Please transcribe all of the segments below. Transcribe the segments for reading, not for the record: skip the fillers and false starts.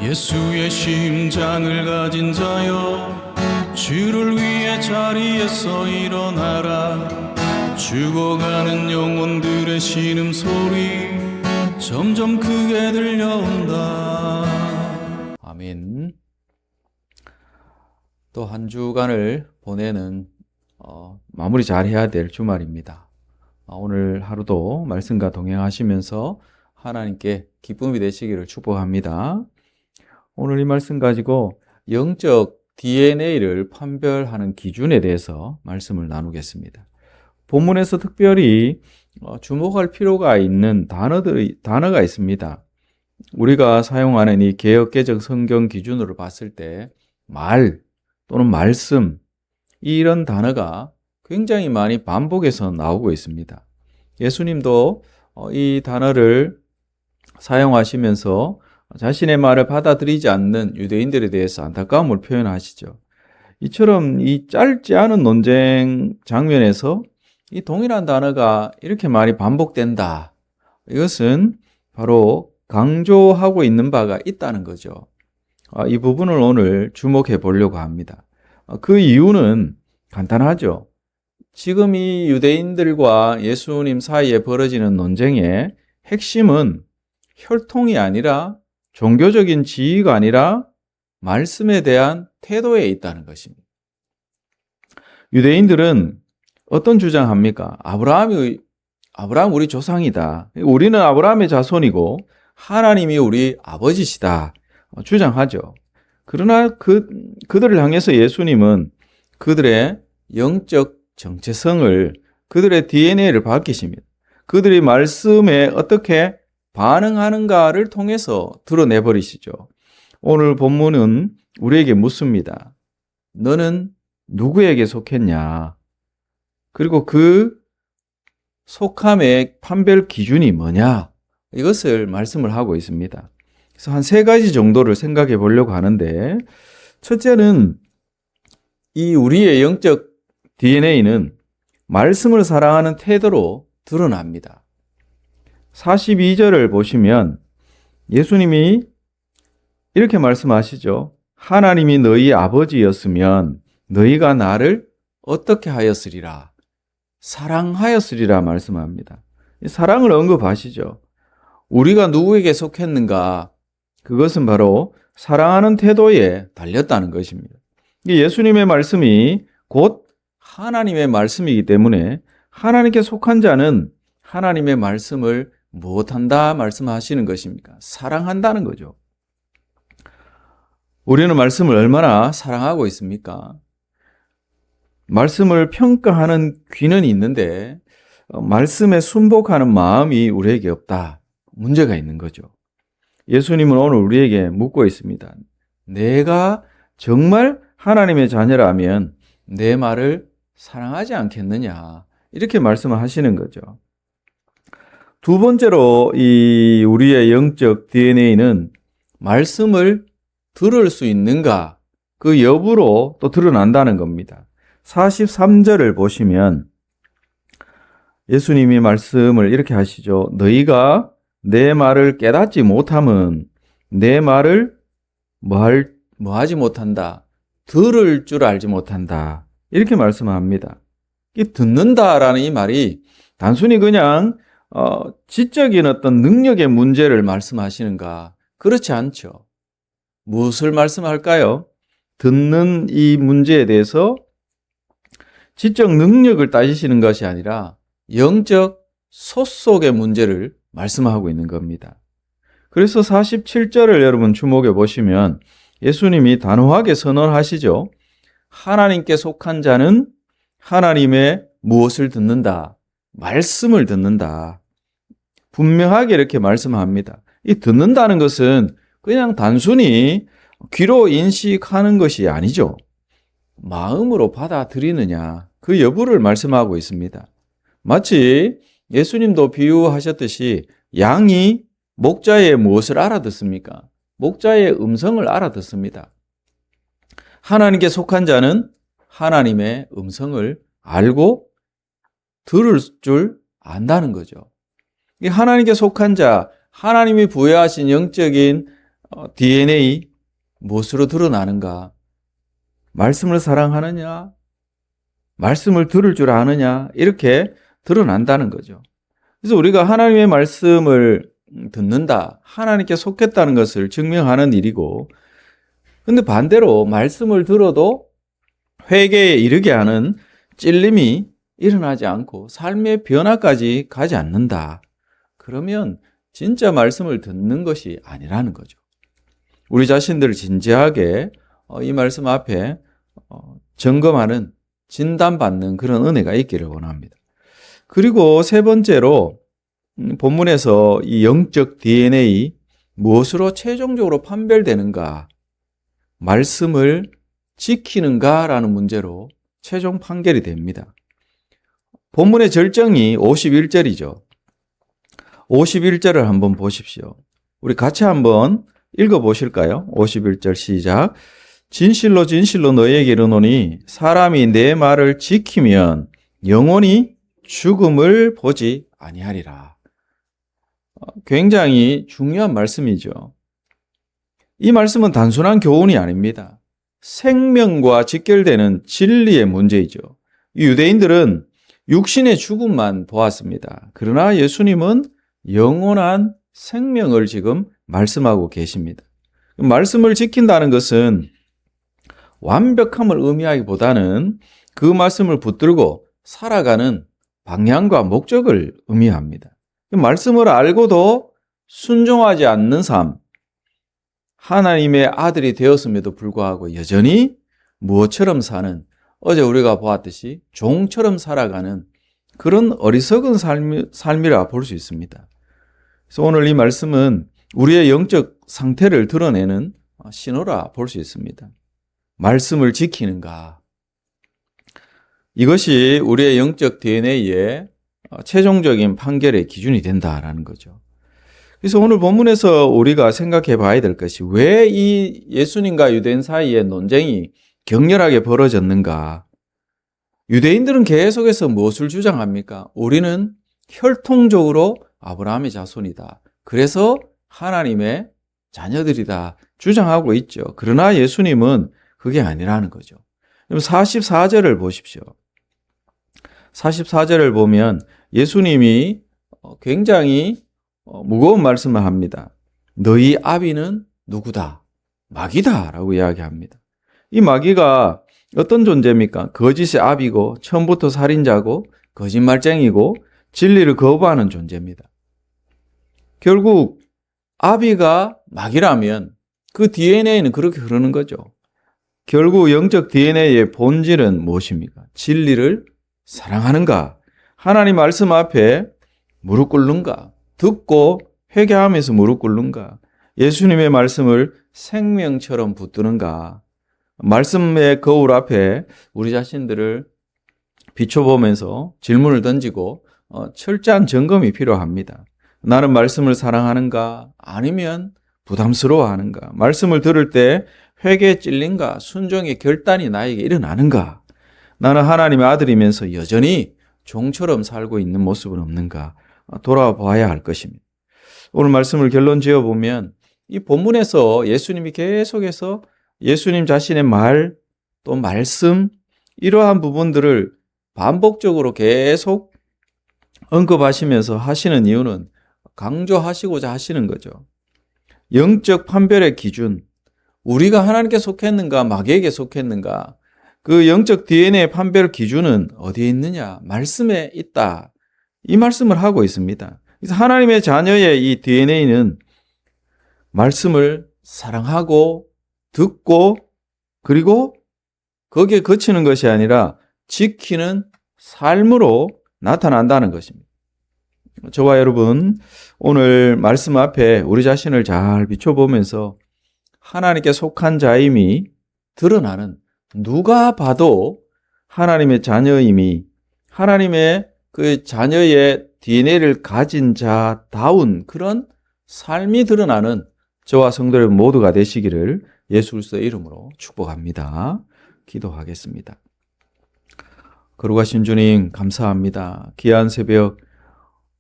예수의 심장을 가진 자여, 주를 위해 자리에서 일어나라. 죽어가는 영혼들의 신음소리 점점 크게 들려온다. 아멘. 또 한 주간을 보내는 마무리 잘 해야 될 주말입니다. 오늘 하루도 말씀과 동행하시면서 하나님께 기쁨이 되시기를 축복합니다. 오늘 이 말씀 가지고 영적 DNA를 판별하는 기준에 대해서 말씀을 나누겠습니다. 본문에서 특별히 주목할 필요가 있는 단어가 있습니다. 우리가 사용하는 이 개역개정 성경 기준으로 봤을 때 말 또는 말씀, 이런 단어가 굉장히 많이 반복해서 나오고 있습니다. 예수님도 이 단어를 사용하시면서 자신의 말을 받아들이지 않는 유대인들에 대해서 안타까움을 표현하시죠. 이처럼 이 짧지 않은 논쟁 장면에서 이 동일한 단어가 이렇게 많이 반복된다. 이것은 바로 강조하고 있는 바가 있다는 거죠. 이 부분을 오늘 주목해 보려고 합니다. 그 이유는 간단하죠. 지금 이 유대인들과 예수님 사이에 벌어지는 논쟁의 핵심은 혈통이 아니라 종교적인 지위가 아니라 말씀에 대한 태도에 있다는 것입니다. 유대인들은 어떤 주장합니까? 아브라함 우리 조상이다. 우리는 아브라함의 자손이고 하나님이 우리 아버지시다. 주장하죠. 그러나 그들을 향해서 예수님은 그들의 영적 정체성을, 그들의 DNA를 밝히십니다. 그들이 말씀에 어떻게 반응하는가를 통해서 드러내버리시죠. 오늘 본문은 우리에게 묻습니다. 너는 누구에게 속했냐? 그리고 그 속함의 판별 기준이 뭐냐? 이것을 말씀을 하고 있습니다. 그래서 한 3가지 정도를 생각해 보려고 하는데, 첫째는 이 우리의 영적 DNA는 말씀을 사랑하는 태도로 드러납니다. 42절을 보시면 예수님이 이렇게 말씀하시죠. 하나님이 너희 아버지였으면 너희가 나를 어떻게 하였으리라? 사랑하였으리라 말씀합니다. 사랑을 언급하시죠. 우리가 누구에게 속했는가? 그것은 바로 사랑하는 태도에 달렸다는 것입니다. 예수님의 말씀이 곧 하나님의 말씀이기 때문에 하나님께 속한 자는 하나님의 말씀을 무엇한다 말씀하시는 것입니까? 사랑한다는 거죠. 우리는 말씀을 얼마나 사랑하고 있습니까? 말씀을 평가하는 귀는 있는데 말씀에 순복하는 마음이 우리에게 없다. 문제가 있는 거죠. 예수님은 오늘 우리에게 묻고 있습니다. 내가 정말 하나님의 자녀라면 내 말을 사랑하지 않겠느냐? 이렇게 말씀을 하시는 거죠. 두 번째로 이 우리의 영적 DNA는 말씀을 들을 수 있는가? 그 여부로 또 드러난다는 겁니다. 43절을 보시면 예수님이 말씀을 이렇게 하시죠. 너희가 내 말을 깨닫지 못함은 내 말을 뭐하지 못한다. 들을 줄 알지 못한다. 이렇게 말씀합니다. 이 듣는다라는 이 말이 단순히 그냥 지적인 어떤 능력의 문제를 말씀하시는가? 그렇지 않죠. 무엇을 말씀할까요? 듣는 이 문제에 대해서 지적 능력을 따지시는 것이 아니라 영적 소속의 문제를 말씀하고 있는 겁니다. 그래서 47절을 여러분 주목해 보시면 예수님이 단호하게 선언하시죠. 하나님께 속한 자는 하나님의 무엇을 듣는다? 말씀을 듣는다. 분명하게 이렇게 말씀합니다. 이 듣는다는 것은 그냥 단순히 귀로 인식하는 것이 아니죠. 마음으로 받아들이느냐, 그 여부를 말씀하고 있습니다. 마치 예수님도 비유하셨듯이 양이 목자의 무엇을 알아듣습니까? 목자의 음성을 알아듣습니다. 하나님께 속한 자는 하나님의 음성을 알고 들을 줄 안다는 거죠. 하나님께 속한 자, 하나님이 부여하신 영적인 DNA 무엇으로 드러나는가? 말씀을 사랑하느냐? 말씀을 들을 줄 아느냐? 이렇게 드러난다는 거죠. 그래서 우리가 하나님의 말씀을 듣는다, 하나님께 속했다는 것을 증명하는 일이고, 근데 반대로 말씀을 들어도 회개에 이르게 하는 찔림이 일어나지 않고 삶의 변화까지 가지 않는다. 그러면 진짜 말씀을 듣는 것이 아니라는 거죠. 우리 자신들을 진지하게 이 말씀 앞에 점검하는, 진단받는 그런 은혜가 있기를 원합니다. 그리고 세 번째로 본문에서 이 영적 DNA 무엇으로 최종적으로 판별되는가? 말씀을 지키는가라는 문제로 최종 판결이 됩니다. 본문의 절정이 51절이죠. 51절을 한번 보십시오. 우리 같이 한번 읽어보실까요? 51절 시작. 진실로 진실로 너희에게 이르노니 사람이 내 말을 지키면 영원히 죽음을 보지 아니하리라. 굉장히 중요한 말씀이죠. 이 말씀은 단순한 교훈이 아닙니다. 생명과 직결되는 진리의 문제이죠. 유대인들은 육신의 죽음만 보았습니다. 그러나 예수님은 영원한 생명을 지금 말씀하고 계십니다. 말씀을 지킨다는 것은 완벽함을 의미하기보다는 그 말씀을 붙들고 살아가는 방향과 목적을 의미합니다. 말씀을 알고도 순종하지 않는 삶, 하나님의 아들이 되었음에도 불구하고 여전히 무엇처럼 사는, 어제 우리가 보았듯이 종처럼 살아가는 그런 어리석은 삶이라 볼 수 있습니다. 그래서 오늘 이 말씀은 우리의 영적 상태를 드러내는 신호라 볼 수 있습니다. 말씀을 지키는가? 이것이 우리의 영적 DNA의 최종적인 판결의 기준이 된다라는 거죠. 그래서 오늘 본문에서 우리가 생각해 봐야 될 것이 왜 이 예수님과 유대인 사이의 논쟁이 격렬하게 벌어졌는가? 유대인들은 계속해서 무엇을 주장합니까? 우리는 혈통적으로 아브라함의 자손이다. 그래서 하나님의 자녀들이다. 주장하고 있죠. 그러나 예수님은 그게 아니라는 거죠. 그럼 44절을 보십시오. 44절을 보면 예수님이 굉장히 무거운 말씀을 합니다. 너희 아비는 누구다? 마귀다 라고 이야기합니다. 이 마귀가 어떤 존재입니까? 거짓의 아비고 처음부터 살인자고 거짓말쟁이고 진리를 거부하는 존재입니다. 결국 아비가 마귀라면 그 DNA는 그렇게 흐르는 거죠. 결국 영적 DNA의 본질은 무엇입니까? 진리를 사랑하는가? 하나님 말씀 앞에 무릎 꿇는가? 듣고 회개하면서 무릎 꿇는가? 예수님의 말씀을 생명처럼 붙드는가? 말씀의 거울 앞에 우리 자신들을 비춰보면서 질문을 던지고 철저한 점검이 필요합니다. 나는 말씀을 사랑하는가? 아니면 부담스러워하는가? 말씀을 들을 때 회개에 찔린가? 순종의 결단이 나에게 일어나는가? 나는 하나님의 아들이면서 여전히 종처럼 살고 있는 모습은 없는가? 돌아봐야 할 것입니다. 오늘 말씀을 결론 지어보면 이 본문에서 예수님이 계속해서 예수님 자신의 말, 또 말씀, 이러한 부분들을 반복적으로 계속 언급하시면서 하시는 이유는 강조하시고자 하시는 거죠. 영적 판별의 기준, 우리가 하나님께 속했는가 마귀에게 속했는가, 그 영적 DNA 판별 기준은 어디에 있느냐? 말씀에 있다. 이 말씀을 하고 있습니다. 그래서 하나님의 자녀의 이 DNA는 말씀을 사랑하고 듣고 그리고 거기에 그치는 것이 아니라 지키는 삶으로 나타난다는 것입니다. 저와 여러분, 오늘 말씀 앞에 우리 자신을 잘 비춰보면서 하나님께 속한 자임이 드러나는, 누가 봐도 하나님의 자녀임이, 하나님의 그 자녀의 DNA를 가진 자다운 그런 삶이 드러나는 저와 성도 여러분 모두가 되시기를 예수 그리스도의 이름으로 축복합니다. 기도하겠습니다. 거룩하신 주님 감사합니다. 귀한 새벽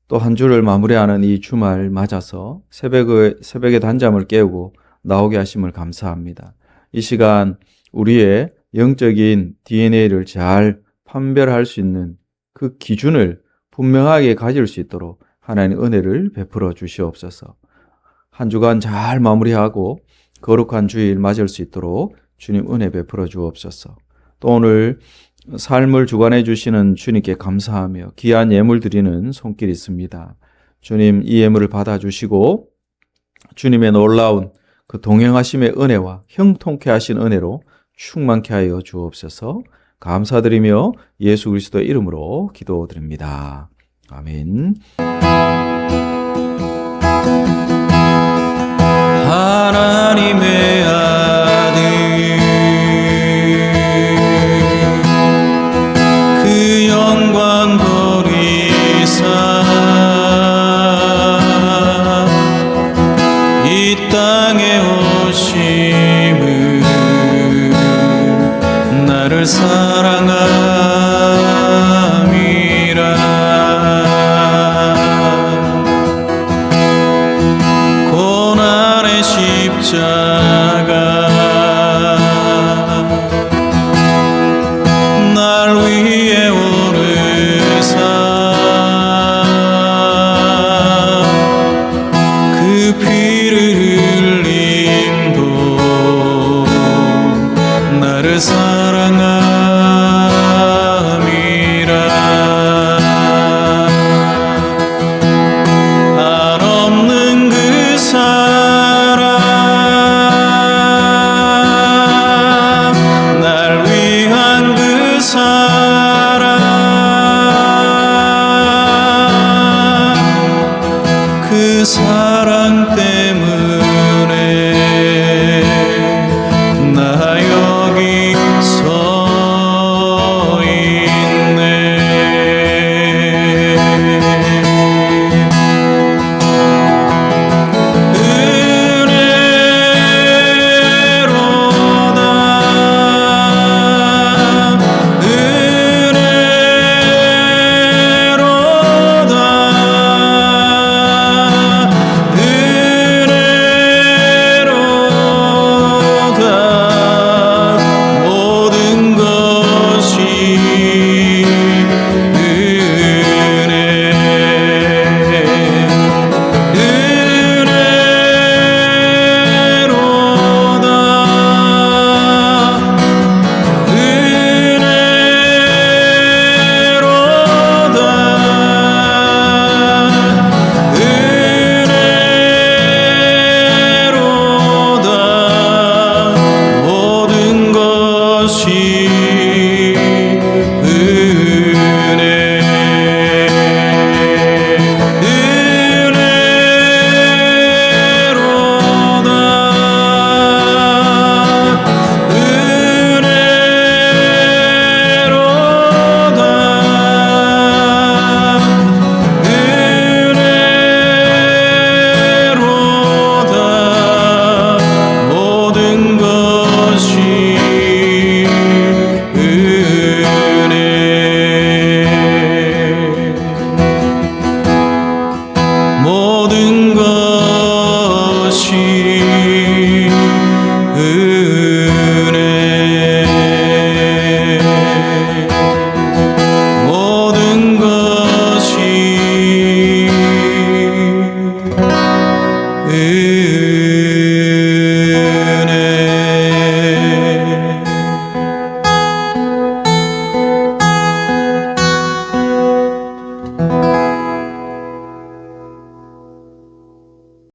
또 한 주를 마무리하는 이 주말 맞아서 새벽에 단잠을 깨우고 나오게 하심을 감사합니다. 이 시간 우리의 영적인 DNA를 잘 판별할 수 있는 그 기준을 분명하게 가질 수 있도록 하나님의 은혜를 베풀어 주시옵소서. 한 주간 잘 마무리하고 거룩한 주일 맞을 수 있도록 주님 은혜 베풀어 주옵소서. 또 오늘 삶을 주관해 주시는 주님께 감사하며 귀한 예물 드리는 손길이 있습니다. 주님 이 예물을 받아주시고 주님의 놀라운 그 동행하심의 은혜와 형통케 하신 은혜로 충만케 하여 주옵소서. 감사드리며 예수 그리스도의 이름으로 기도드립니다. 아멘. 하나님의 아들 그 영광 버리사 이 땅에 오심을 나를 사랑함이라 고난의 십자가 날 위해 오르사 그 피를 흘림도 나를 사랑함이라 한없는 그 사랑 날 위한 그 사랑 그 사랑 때문에 나 여기 서 있네. 모든 것이 모든 것이 모든 것이 모든 것이